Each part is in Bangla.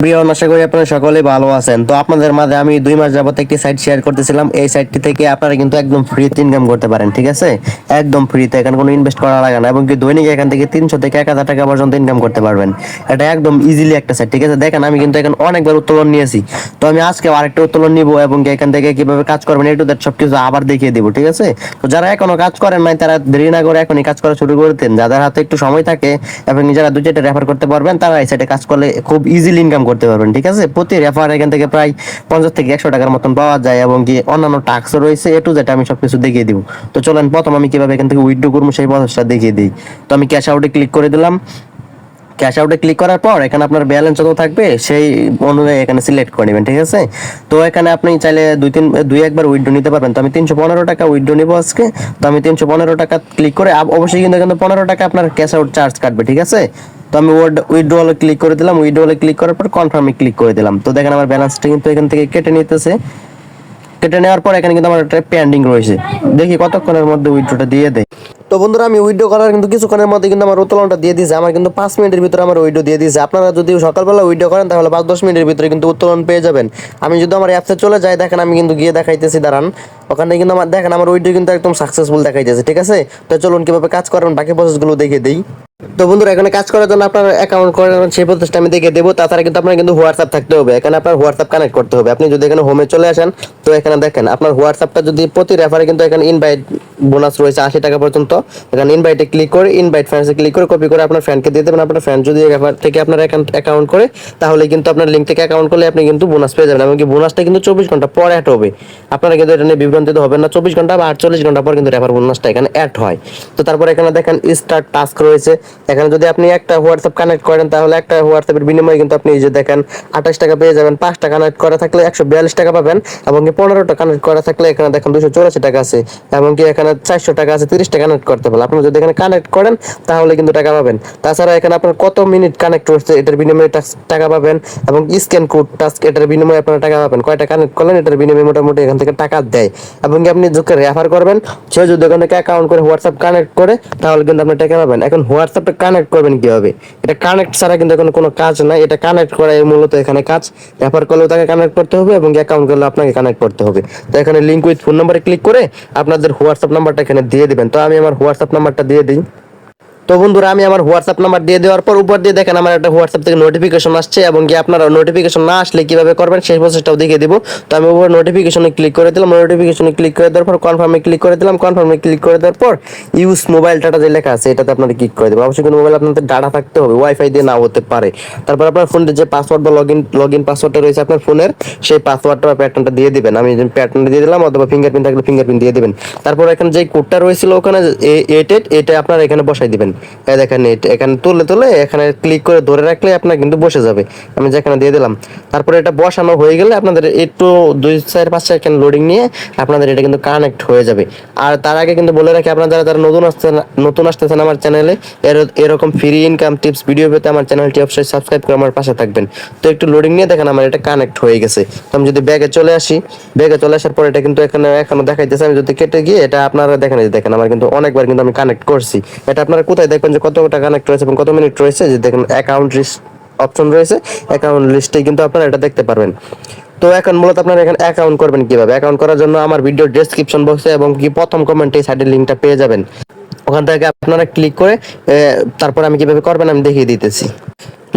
প্রিয়, আশা করি আপনারা সকলেই ভালো আছেন। তো আপনাদের মাঝে আমি 2 মাস যাবত একটি সাইট শেয়ার করতেছিলাম। এই সাইটটি থেকে আপনারা কিন্তু একদম ফ্রিতে ইনকাম করতে পারেন, ঠিক আছে? একদম ফ্রিতে, এখানে কোনো ইনভেস্ট করা লাগে না, এবং কি দৈনিক এখান থেকে 300 থেকে 1000 টাকা পর্যন্ত ইনকাম করতে পারবেন। এটা একদম ইজিলি একটা সাইট, ঠিক আছে? দেখেন, আমি কিন্তু এখন অনেকবার উত্তোলন নিয়েছি। তো আমি আজকে আরেকটা উত্তোলন নিব, এবং কি এখান থেকে কিভাবে কাজ করবেন একটু দ্যাট সবকিছু আবার দেখিয়ে দিব, ঠিক আছে? তো যারা এখনো কাজ করেন নাই তারা দেরি না করে এখনই কাজ করা শুরু করে দেন। যাদের হাতে একটু সময় থাকে এবং যারা 2-4টা রেফার করতে পারবেন তারা এই সাইটে কাজ করলে খুব ইজিলি ইনকাম করতে পারবেন, ঠিক আছে? প্রতি রেফার এখান থেকে প্রায় 50 থেকে 100 টাকার মতন পাওয়া যায়, এবং কি অন্যান্য টাস্কও রয়েছে। যেটা আমি সবকিছু দেখিয়ে দিব। তো চলেন, প্রথম আমি কিভাবে এখান থেকে উইথড্র করবো সেই প্রসেসটা দেখিয়ে দিই। তো আমি ক্যাশ আউটে ক্লিক করে দিলাম। ক্যাশ আউটে ক্লিক করার পর এখানে আপনার ব্যালেন্স যত থাকবে সেই অনুযায়ী এখানে সিলেক্ট করে নেবেন, ঠিক আছে? তো এখানে আপনি চাইলে দুই একবার উইথড্র নিতে পারবেন। তো আমি 315 টাকা উইথড্র নিব আজকে। তো আমি 315 টাকা ক্লিক করে অবশ্যই কিন্তু এখানে 15 টাকা আপনার ক্যাশ আউট চার্জ কাটবে, ঠিক আছে? তো আমি উইথড্রলে ক্লিক করে দিলাম। উইথড্রলে ক্লিক করার পর কনফার্মে ক্লিক করে দিলাম। তো দেখেন আমার ব্যালেন্সটা কিন্তু এখান থেকে কেটে নিতেছে। কেটে নেওয়ার পর এখানে কিন্তু আমার একটা পেন্ডিং রয়েছে। দেখি কতক্ষণের মধ্যে উইথড্রটা দিয়ে দেয়। তো বন্ধুরা, আমি উইথড্র করার কিন্তু কিছুক্ষণের মধ্যে কিন্তু আমার উত্তোলনটা দিয়ে দিয়েছে। আমার কিন্তু 5 মিনিটের ভিতরে আমার উইথড্র দিয়ে দিয়েছে। আপনারা যদি সকালবেলা উইথড্র করেন তাহলে 5-10 মিনিটের ভিতরে কিন্তু উত্তোলন পেয়ে যাবেন। আমি যদি আমার অ্যাপসে চলে যাই, দেখেন আমি কিন্তু গিয়ে দেখাইতেছি, দাঁড়ান। ওখানে কিন্তু আমার দেখেন আমার উইথড্র কিন্তু একদম সাকসেসফুল দেখাইতেছে, ঠিক আছে? তো চলুন কিভাবে কাজ করেন বাকি প্রসেসগুলো দেখিয়ে দিই। তো বন্ধুরা, এখানে কাজ করার জন্য আপনার অ্যাকাউন্ট করার সেই প্রসেসটা আমি দেখিয়ে দেবো। তাছাড়া কিন্তু আপনার কিন্তু হোয়াটসঅ্যাপ থাকতে হবে। এখানে আপনার হোয়াটসঅ্যাপ কানেক্ট করতে হবে। আপনি যদি এখানে হোমে চলে আসেন, তো এখানে দেখেন আপনার হোয়াটসঅ্যাপটা যদি প্রতি রেফারে কিন্তু এখানে ইনভাইট বোনাস রয়েছে 80 টাকা পর্যন্ত। এখানে ইনভাইটে ক্লিক করে ইনভাইট ফ্রেন্ডসে ক্লিক করে কপি করে আপনার ফ্রেন্ডকে দিয়ে দেবেন। আপনার ফ্রেন্ড যদি রেফার থেকে আপনার অ্যাকাউন্ট করে, তাহলে কিন্তু আপনার লিঙ্ক থেকে অ্যাকাউন্ট করলে আপনি কিন্তু বোনাস পেয়ে যাবেন। এমনকি বোনাসটা কিন্তু 24 ঘন্টা পর অ্যাড হবে। আপনারা কিন্তু এটা নিয়ে বিভ্রান্তিত হবেন না। 24 ঘন্টা বা 48 ঘন্টা পর কিন্তু রেফার বোনাসটা এখানে অ্যাড হয়। তো তারপর এখানে দেখেন স্টার্ট টাস্ক রয়েছে। এখানে যদি আপনি একটা হোয়াটসঅ্যাপ কানেক্ট করেন, তাহলে একটা হোয়াটসঅ্যাপের বিনিময়ে কিন্তু আপনি এই যে দেখেন 28 টাকা পেয়ে যাবেন। 5টা কানেক্ট করা থাকলে 142 টাকা পাবেন, এবং 15টা কানেক্ট করা থাকলে এখানে দেখেন 284 টাকা আছে, এবং কি এখানে 400 টাকা আছে। 30টা কানেক্ট করতে পারলে আপনি যদি এখানে কানেক্ট করেন তাহলে কিন্তু টাকা পাবেন। তাছাড়া এখানে আপনার কত মিনিট কানেক্ট হচ্ছে এটার বিনিময়ে টাকা পাবেন, এবং স্ক্যান কোড টাস্ক এটার বিনিময়ে আপনারা টাকা পাবেন। কয়টা কানেক্ট করলেন এটার বিনিময়ে মোটামুটি এখান থেকে টাকা দেয়। এবং কি আপনি যাকে রেফার করবেন সে যদি এখান থেকে অ্যাকাউন্ট করে হোয়াটসঅ্যাপ কানেক্ট করে, তাহলে কিন্তু আপনি টাকা পাবেন। এখন হোয়াটসঅ্যাপে কানেক্ট করবেন কিভাবে? এটা কানেক্ট ছাড়া কিন্তু এখন কোনো কাজ নাই। এটা কানেক্ট করাই মূলত এখানে কাজ। রেফার করলেও তাকে কানেক্ট করতে হবে, এবং অ্যাকাউন্ট করলে আপনাকে কানেক্ট করতে হবে। তো এখানে লিঙ্ক উইথ ফোন নাম্বারে ক্লিক করে আপনাদের হোয়াটসঅ্যাপ নাম্বারটা এখানে দিয়ে দিবেন। তো আমি আমার হোয়াটসঅ্যাপ নাম্বারটা দিয়ে দিই। তো বন্ধুরা, আমি আমার হোয়াটসঅ্যাপ নাম্বার দিয়ে দেওয়ার পর উপর দিয়ে দেখেন আমার একটা হোয়াটসঅ্যাপ থেকে নোটিফিকেশন আসছে, এবং কি আপনারা নোটিফিকেশন না আসলে কিভাবে করবেন সেই প্রসেসটাও দেখিয়ে দিব। তো আমি উপর নোটিফিকেশনে ক্লিক করে দিলাম। নোটিফিকেশনে ক্লিক করে দেওয়ার পর কনফার্মে ক্লিক করে দিলাম। কনফার্মে ক্লিক করে দেওয়ার পর ইউজ মোবাইল ডাটা যে লেখা আছে এটাতে আপনারা ক্লিক করে দেবেন। অবশ্যই কিন্তু মোবাইল আপনাদের ডাটা থাকতে হবে, ওয়াইফাই দিয়ে না হতে পারে। তারপর আপনার ফোনের যে পাসওয়ার্ড বা লগইন পাসওয়ার্ডটা রয়েছে আপনার ফোনের, সেই পাসওয়ার্ডটা বা প্যাটার্নটা দিয়ে দিবেন। আমি প্যাটার্নটা দিয়ে দিলাম, অথবা ফিঙ্গারপ্রিন্ট থাকলে ফিঙ্গারপ্রিন্ট দিয়ে দিবেন। তারপর এখানে যে কোডটা রয়েছিল ওখানে এটা আপনারা এখানে বসাই দিবেন। দেখেন এখানে তুলে এখানে ক্লিক করে ধরে রাখলে আপনার কিন্তু বসে যাবে। আমি যেখানে দিয়ে দিলাম, তারপরে এটা বসানো হয়ে গেলে আপনাদের একটু 2-4-5 সেকেন্ড লোডিং নিয়ে আপনাদের এটা কিন্তু কানেক্ট হয়ে যাবে। আর তার আগে কিন্তু বলে রাখি, আপনারা যারা নতুন আসতেছেন আমার চ্যানেলে, এরকম ফ্রি ইনকাম টিপস ভিডিও পেতে আমার চ্যানেলটি অবশ্যই সাবস্ক্রাইব করে আমার পাশে থাকবেন। তো একটু লোডিং নিয়ে দেখেন আমার এটা কানেক্ট হয়ে গেছে। তো আমি যদি ব্যাগে চলে আসি, ব্যাগে চলে আসার পর এটা কিন্তু এখনো দেখাইতেছে। আমি যদি কেটে গিয়ে এটা আপনারা দেখেন আমার কিন্তু অনেকবার কিন্তু আমি কানেক্ট করছি। এটা আপনারা কোথায় দেখবেন যে কতটা কানেক্ট রয়েছে এবং কত মিনিট রয়েছে, যে দেখেন অ্যাকাউন্ট লিস্ট অপশন রয়েছে, অ্যাকাউন্ট লিস্টে কিন্তু আপনারা এটা দেখতে পারবেন। তো এখন মূলত আপনারা এখানে অ্যাকাউন্ট করবেন কিভাবে? অ্যাকাউন্ট করার জন্য আমার ভিডিও ডেসক্রিপশন বক্সে এবং কি প্রথম কমেন্টে এই সাইটের লিঙ্কটা পেয়ে যাবেন। ওখান থেকে আপনারা ক্লিক করে তারপর আমি কিভাবে করবেন আমি দেখিয়ে দিতেছি।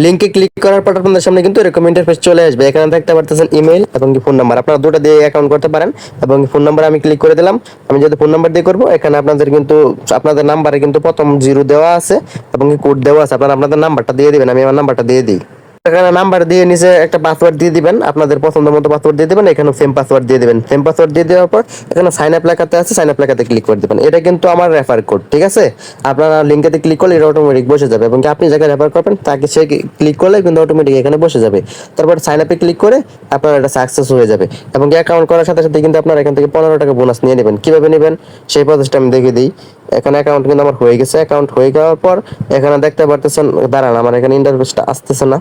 লিংকে ক্লিক করার পর আপনাদের সামনে কিন্তু এরকম ইন্টারফেস চলে আসবে। এখানে দেখতে পারতেছেন ইমেল এবং ফোন নাম্বার, আপনারা দুটো দিয়ে অ্যাকাউন্ট করতে পারেন। এবং ফোন নাম্বার আমি ক্লিক করে দিলাম। আমি যদি ফোন নাম্বার দিয়ে করবো, এখানে আপনাদের নাম্বারে কিন্তু প্রথম 0 দেওয়া আছে এবং কোড দেওয়া আছে। আপনারা আপনাদের নাম্বারটা দিয়ে দিবেন। আমি আমার নাম্বারটা দিয়ে দিই। এখানে নাম্বার দিয়ে নিচে একটা পাসওয়ার্ড দিয়ে দিবেন, আপনাদের পছন্দ মতো পাসওয়ার্ড দিয়ে দিবেন। এখানে সেম পাসওয়ার্ড দিয়ে দিবেন। সেম পাসওয়ার্ড দিয়ে দেওয়ার পর এখানে সাইন আপ লেখাতে আছে, সাইন আপ লেখাতে ক্লিক করে দিবেন। এটা কিন্তু আমার রেফার কোড, ঠিক আছে? আপনারা লিঙ্কেতে ক্লিক করলে এটা অটোমেটিক বসে যাবে, এবং আপনি যাকে রেফার করবেন তাকে সে ক্লিক করলে কিন্তু অটোমেটিক এখানে বসে যাবে। তারপর সাইন আপে ক্লিক করে আপনার এটা সাকসেস হয়ে যাবে, এবং অ্যাকাউন্ট করার সাথে সাথে কিন্তু আপনারা এখান থেকে 15 টাকা বোনাস নিয়ে নেবেন। কিভাবে নেবেন সেই প্রসেসটা আমি দেখিয়ে দিই। এখানে অ্যাকাউন্ট কিন্তু আমার হয়ে গেছে। অ্যাকাউন্ট হয়ে যাওয়ার পর এখানে দেখতে পারতেছেন, দাঁড়ান আমার এখানে ইন্টারফেসটা আসতেছে না।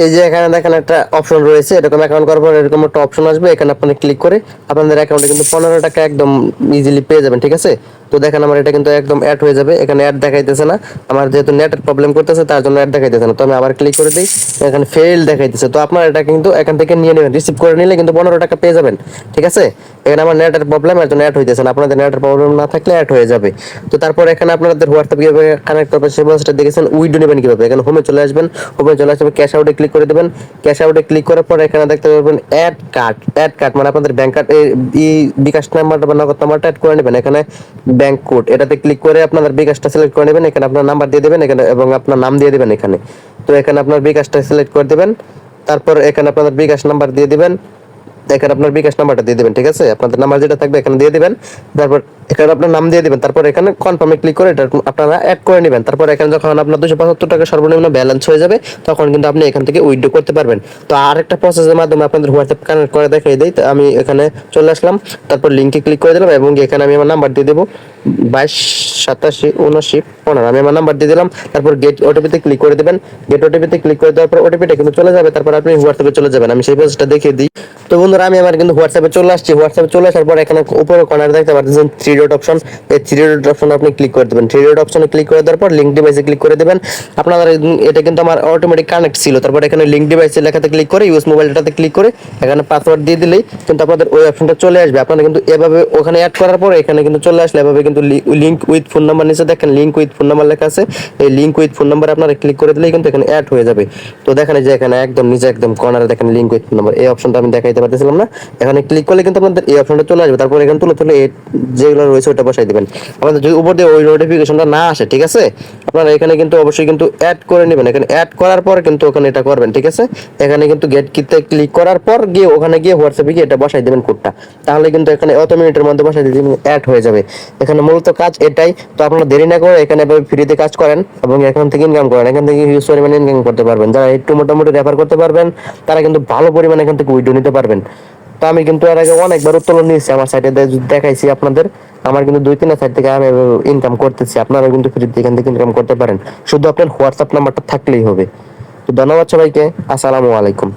এই যে এখানে দেখেন একটা অপশন রয়েছে, এরকম অ্যাকাউন্ট করার পর এরকম একটা অপশন আসবে। এখানে আপনি ক্লিক করে আপনাদের অ্যাকাউন্টে কিন্তু 15 টাকা একদম ইজিলি পেয়ে যাবেন, ঠিক আছে? তো দেখেন আমার এটা কিন্তু একদম অ্যাড হয়ে যাবে, এখানে অ্যাড দেখাইতেছে না, আমার যেহেতু নেটের প্রবলেম করতেছে তার জন্য অ্যাড দেখাইতেছে না। তো আমি আবার ক্লিক করে দিই, এখানে ফেল দেখাইতেছে। তো আপনার এটা কিন্তু এখান থেকে নিয়ে নেবেন, রিসিভ করে নিলে কিন্তু 15 টাকা পেয়ে যাবেন, ঠিক আছে। এখানে আমার নেটের প্রবলেম, এর জন্য অ্যাড হইতেছে না, আপনাদের নেটের প্রবলেম না থাকলে অ্যাড হয়ে যাবে। তো তারপর এখানে আপনাদের হোয়াটসঅ্যাপ কিভাবে কানেক্ট করবে সেই প্রসেসটা দেখেছেন, উইডো নেবেন কিভাবে, এখানে হোমে চলে আসবেন, হোমে চলে আসবে ক্যাশ আউটে ক্লিক করে দেবেন। ক্যাশ আউটে ক্লিক করার পর এখানে দেখতে পাবেন অ্যাড কার্ড, অ্যাড কার্ড মানে আপনাদের ব্যাংক কার্ড, এই বিকাশ নাম্বারটা বা নগদ নাম্বারটা অ্যাড করে নেবেন। এখানে ব্যাংক কোড এটাতে ক্লিক করে আপনাদের বিকাশটা সিলেক্ট করে নেবেন, এখানে আপনার নাম্বার দিয়ে দেবেন এখানে এবং আপনার নাম দিয়ে দেবেন এখানে। তো এখানে আপনার বিকাশটা সিলেক্ট করে দেবেন, তারপর এখানে আপনাদের বিকাশ নাম্বার দিয়ে দিবেন, এখানে আপনার বিকাশ নাম্বারটা দিয়ে দিবেন, ঠিক আছে, আপনাদের নাম্বার যেটা থাকবে এখানে দিয়ে দিবেন। তারপর এখানে আপনার নাম দিয়ে দিবেন, তারপর এখানে কনফার্মে ক্লিক করে এটা আপনারা অ্যাড করে নেবেন। তারপর এখানে যখন আপনার 275 টাকা সর্বনিম্ন ব্যালেন্স হয়ে যাবে তখন কিন্তু আপনি এখান থেকে উইথড্র করতে পারবেন। তো আরেকটা প্রসেসের মাধ্যমে আপনাদের হোয়াটসঅ্যাপ কানেক্ট করে দেখিয়ে দিই। তো আমি এখানে চলে আসলাম, তারপর লিঙ্কে ক্লিক করে দিলাম এবং এখানে আমি আমার নাম্বার দিয়ে দেবো 22 87 79 15, আমি আমার নাম্বার দিয়ে দিলাম। তারপর গেট ওটিপিতে ক্লিক করে দেবেন, গেট ওটিপিতে ক্লিক করে দেওয়ার পর ওটিপিটা কিন্তু চলে যাবে, তারপর আপনি হোয়াটসঅ্যাপে চলে যাবেন। আমি সেই প্রসেসটা দেখিয়ে দিই। তো বন্ধুরা আমি আমার কিন্তু হোয়াটসঅ্যাপে চলে আসছি, হোয়াটসঅ্যাপে চলে আসার পর এখানে উপরে কর্নারে দেখতে পাচ্ছেন 3 ডট অপশন, এই 3 ডট অপশন আপনি ক্লিক করে দেবেন। 3 ডট অপশনে ক্লিক করে দেওয়ার পর লিঙ্ক ডিভাইসে ক্লিক করে দেবেন। আপনারা এটা কিন্তু আমার অটোমেটিক কানেক্ট ছিল, তারপর এখানে লিঙ্ক ডিভাইসে লেখাতে ক্লিক করে ইউএস মোবাইলটাতে ক্লিক করে এখানে পাসওয়ার্ড দিয়ে দিলেই কিন্তু আপনাদের ওই অপশনটা চলে আসবে। আপনারা কিন্তু এভাবে ওখানে অ্যাড করার পর এখানে কিন্তু চলে আসলে এভাবে কিন্তু লিঙ্ক উইথ ফোন নাম্বার নিচে দেখেন লিঙ্ক উইথ ফোন নাম্বার লেখা আছে, এই লিঙ্ক উইথ ফোন নাম্বার আপনারা ক্লিক করে দিলেই কিন্তু এখানে অ্যাড হয়ে যাবে। তো দেখেন এই যে এখানে একদম নিচে একদম কর্নারে দেখেন লিঙ্ক উইথ ফোন নাম্বার, এই অপশনটা আমি দেখাইতে পারতেছিলাম না, এখানে ক্লিক করলে কিন্তু আপনাদের এই অপশনটা চলে আসবে। তারপর এখানে তুলে যেগুলো রয়েছে ওটা বসাই দিবেন। আপনাদের যদি উপর দিয়ে ওই নোটিফিকেশনটা না আসে, ঠিক আছে, আপনারা এখানে কিন্তু অবশ্যই কিন্তু অ্যাড করে নেবেন। এখানে অ্যাড করার পর কিন্তু ওখানে এটা করবেন, ঠিক আছে। এখানে কিন্তু গেট কিতে ক্লিক করার পর গিয়ে ওখানে গিয়ে হোয়াটসঅ্যাপে গিয়ে এটা বসাই দেবেন কোডটা, তাহলে কিন্তু এখানে অত মিনিটের মধ্যে বসাই দিবেন, অ্যাড হয়ে যাবে। এখানে মূলত কাজ এটাই। তো আপনারা দেরি না করে এখানে ফ্রিতে কাজ করেন এবং এখান থেকে ইনকাম করেন, এখান থেকে হিউজ পরিমাণে ইনকাম করতে পারবেন। যারা একটু মোটামুটি রেফার করতে পারবেন তারা কিন্তু ভালো পরিমাণে এখান থেকে উইড্রো নিতে পারবেন। তো আমি কিন্তু এর আগে অনেকবার উত্তোলন নিয়েছি, আমার সাইটে দেখাইছি আপনাদের, আমার কিন্তু 2-3 সাইট থেকে আমি ইনকাম করতেছি। আপনারা কিন্তু ফ্রিতে এখান থেকে ইনকাম করতে পারেন, শুধু আপনার হোয়াটসঅ্যাপ নাম্বারটা থাকলেই হবে। তো ধন্যবাদ সবাইকে, আসসালামু আলাইকুম।